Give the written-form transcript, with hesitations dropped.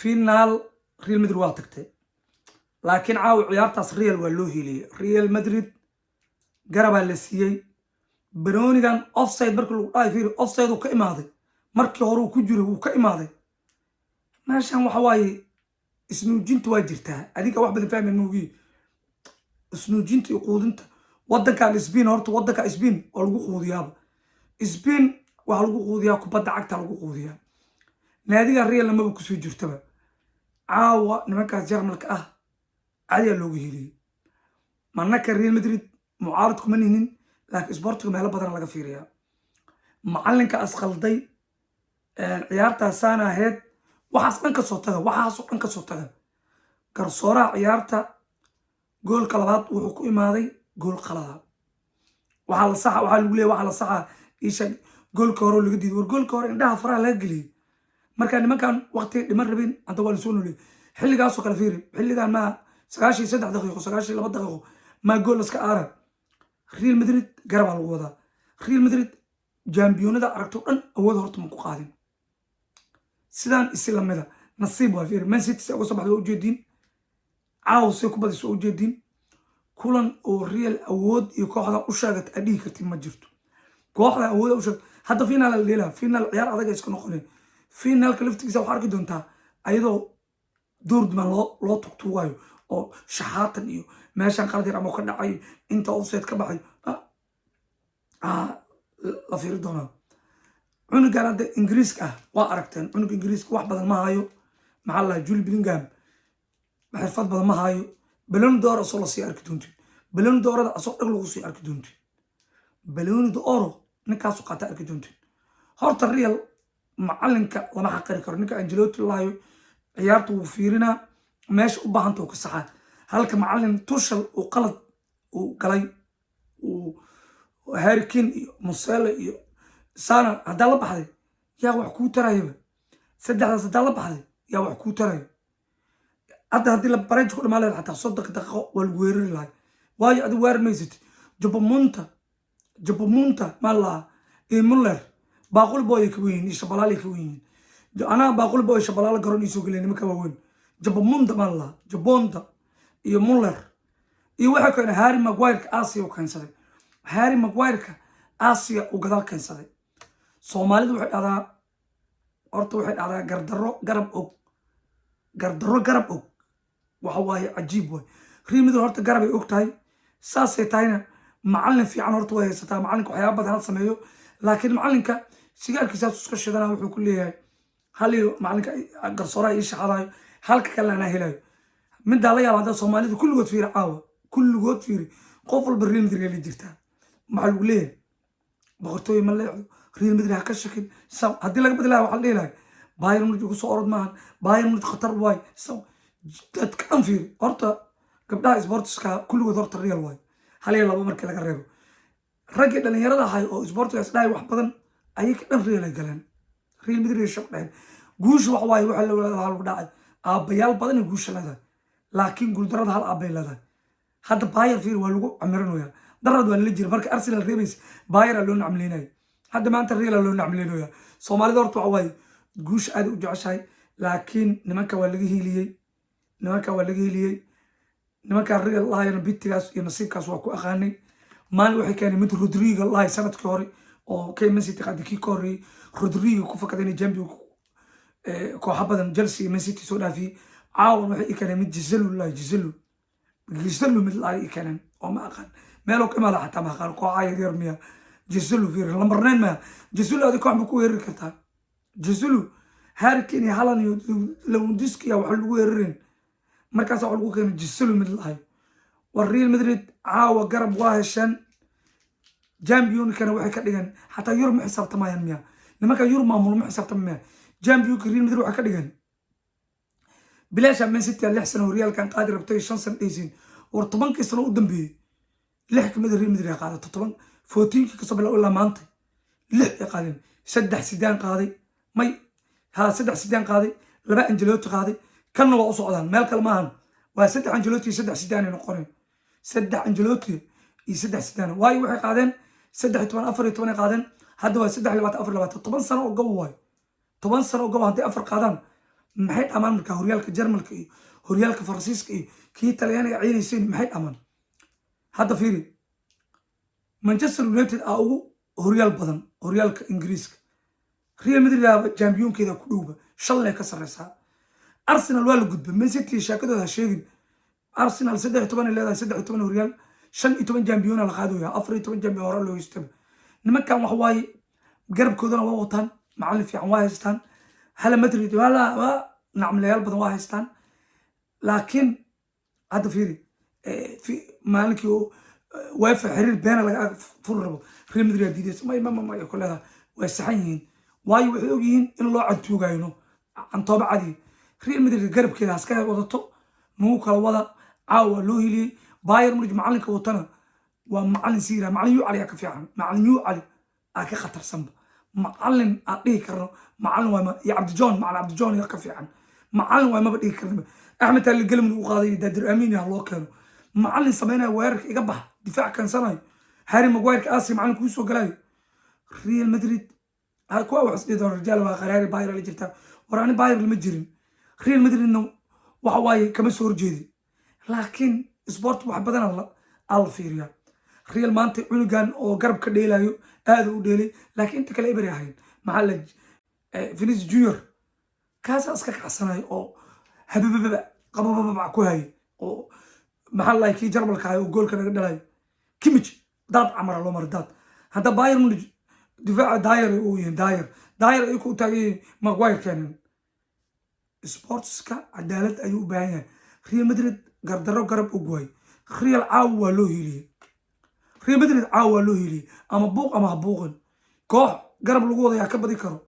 فينال ريال مدريد والتكتي لكن عاو عيارتاس ريال والو هيلي ريال مدريد قربا لسيي بروني كان اوف سايد markii lagu dhaay fiir off side uu ka imaaday markii hore uu ku jiray uu ka imaaday meeshan waxa waaye isnuujinta waa jirtaa adiga wax badan fahmay nuugi isnuujinta iyo quudinta wadanka Spain horta wadanka Spain oo lagu quudiyaa Spain waxa lagu quudiyaa kubadda cagta lagu quudiyaa naadiga Real lama ku soo jirtaba caawa nimankaas Jarmalka ah عادي لوجو هيلي معناك ريال مدريد معارض كمانين لكن سبورتك مهلا بدنا لقى فيريا معلنك أسخلدي عيارتها سنة هيد وحاس أنك صوتها كرصورة عيارتها جول كلابات وحكومي ماضي جول قلادات وحال الصحة وحال الولي وحال الصحة إيش جول كورو اللي جديد والجول كورو عندها فرع لاجلي مركان ما كان وقت مر بين أنت والسونو لي حلي قاسو كلا فيري حلي قال ما سقاشي 3 دقيقة سقاشي 2 دقيقة ما جول اسك أرى ريال مدريد قرب على الوضع ريال مدريد جامبيون ده أركتو أن أول هرت من قادم سيدان السلام ماذا نصيب وفير من سيتي سأقول صباح الوجودين عاوز يكون بدي سوق جدين كلن وريال أود يكون هذا أشجعت أديه كتير ما جرتو كواحد أود أشجع حتى فينا الليلة فينا العيار هذا جالس كنا خلين فينا الكلفت كذا وحركة دونتها أيضا دورد ما لا تقطعه أو شحاتن إيو ماشان قادر أما كنا عاي أنت أوصيت كبعي لا فير دونا عنق على إنجليز وأركتن عنق إنجليز واحد بدل ما هايو مع الله جول بلينغهام محرفات بدل ما هايو بلون دور أصلا سي أركدونتي بلون دور هذا أصلا أغلق سي أركدونتي بلون دور نكاسو قاتا أركدونتي هورت الريال معلنك لما حقري كرنك أنجلوتي الله عيارته وفيرنا ماشي وباهنته كساعات هلك معلم توشل وقلد وقلي وهاري كين مصالة سانا هذا الله بحدي يا وحكو ترايبه سدح الله بحدي يا وحكو ترايبه هذا هذي لبريج كل ماله حتى صدق دقة والوير لاي واي هذا وير ميزت جب مونتا مالا مولر باقول بوي كوين يشبالالي كوين أنا باقول بوي شبالال قرون يسوق لي مكوين جب مونتا مالا جبونتا مولر واحد كان هاري ماغواير آسيا وكان صدق هاري ماغواير آسيا وقدال كان صدق سومالي واحد هذا أرتو واحد هذا قردرو وحواي عجيب واي ريال مدريد horta garab ay og tahay saasay tahayna macallin fiican horta way haysataa macallinka waxyaabo badan hal sameeyo laakiin macallinka sigaarkiisa iska shidana wuxuu ku leeyahay hal iyo macallinka garsooraha ii shaqadayo halka kale ana helayo mid la yaabada Soomaalidu kulligood fiir caawa kulligood fiir qof walba Real Madrid la jirtaa maxaa lagu leeyahay boqortooy ma leeyahay Real Madrid ha ka shakin saw hadii laga bedelayo waxa la leeyahay Bayern Munich ugu soo orod maahan Bayern Munich khatar waay saw dadka aan fiir horta gabdhaha sportska kulligood horta Real waay hal iyo laba markii laga reebo rag dhalinyarada ahay oo sportska dhaay wax badan ayay ka dhan Real ay galeen Real Madrid shaqayn guush wax waay waxa lagu dhacay aabayaal badan guush leedahay laakiin guuldarada hal aabay leedahay hadda Bayern fiir waa lagu amiranayaa darad waa la jira marka Arsenal reebays Bayern loo nacmleynay hadda maanta Real loo nacmleynaya Soomaalida horta waxa waay guush aad u jeceshahay laakiin nimanka waa laga hiiliyay nimanka Real laayna bitigaas iyo nasiibkaas waa ku aqaanay maal waxay keenay mid Rodrigo laay sanadkii hore oo Man City qadki ka horeeyay Rodrigo ku fakadeen Champions koox badan Chelsea Man City soo dhaafay caawan waxay keenay mid Giselu mid laay keenan oo ma aqaan meel oo kama la xataa ma aqaan koox ay yar miya Giselu fiir lambarneen ma Giselu aad koox ku weerari kartaa Giselu Harry Kane iyo Haaland iyo Lewandowski waxa lagu weerarin markaas waxa lagu keenay Giselu mid lahay war Real Madrid caawa garab waa heshan Champions kana waxay ka dhigan hatta Yurub ma xisaabtamayaan miya nimanka Yurub maamul ma xisaabtamayaan Champions Real Madrid waxa ka dhigan bilaasha Man City 6 sano Real kan qaadir rabtay 5 sano dhaysin war 10 sano u dambeeyay 6 kamid Real Madrid qaadato 10 14 ka soo bilow ilaa maanta 6 qaadin 3 sidaan qaaday may ها 3 سيدان قادي لبا انجلوتي قادي كان waa u socdaan meel kale maahan waa 3 angelotti 3 sidaan ay noqoneen 3 angelotti iyo 3 sidaan way waxay qaadeen 13 14 qaadeen hadda waa 3 24 10 sano oo gow way 10 sano oo gow hadii afar qaadaan maxay dhamaan markaa horyaalka jarmalka iyo horyaalka faransiiska iyo kii talyaaniga ciidayseen maxay dhamaan hadda fiiri manchester united aa ugu horyaal badan horyaalka ingiriiska real madrid aa championkeeda ku dhowba shalay ka sareysaa arsenal waa la gudbay man city shaakadooda sheegin arsenal 13 leedahay 13 horyaal 15 champion la qaadaya 14 champion hore loo haystay nimankan wax waaye garabkoodana waa wataan macallin fiican waa haystaan hala madrid wala nacmlayaal badan waa haystaan laakiin hadda fiiri في مالك وافع حرير بين لك فرب ريال مدريد ديدس ما يقول هذا ويسحين واي وحوجين إن الله عد توجينه عن طبع عادي ريال مدريد قرب كذا عسكري وضعته مو كلا وضع عاو لوهي لي باير مرج معلن كوطنا ومعلن سيرة معلن يو عليه كفيعا معلن يو عليه أكي خطر سنب معلن أقيه كرنه معلن وما يا عبد جون مع عبد جون يا كفيعا معلن وما بدي كرنه أحمد اللي قال من وقاضي دادر أمين يا الله كانوا معلن سمينا ويرك يقبح دفاع كان صناي هاري ماغواير كاسي معلن كويسو قلاي ريال مدريد هاي كوا وحس يدور الرجال وقراري باير اللي جبتها وراني باير المجرم ريال مدريد انه وحواي كما سور جيدي لكن سبورت واحد بدن الله فيريا ريال مانتي عنقان او قرب كديلايو ادو ديلي لكن انت كلا ابري هاين محل فينيس جونيور كاسا اسكا كعسناي او هببب قببب كو هاي او محل لايكي جربلك هاي وجول كان دلاي كيميج داد عمر لو مرداد هذا باير من دفاع داير وين داير يكون تاغي ماغواير كان سبورتسكا عدالة ايو باهيان ريال مدريد قردرو قرب اوغواي ريال عاوة لو هيلي ريال مدريد عاوة لو هيلي اما بوق اما بوقن كوح قرب لو وضع كبدي كرو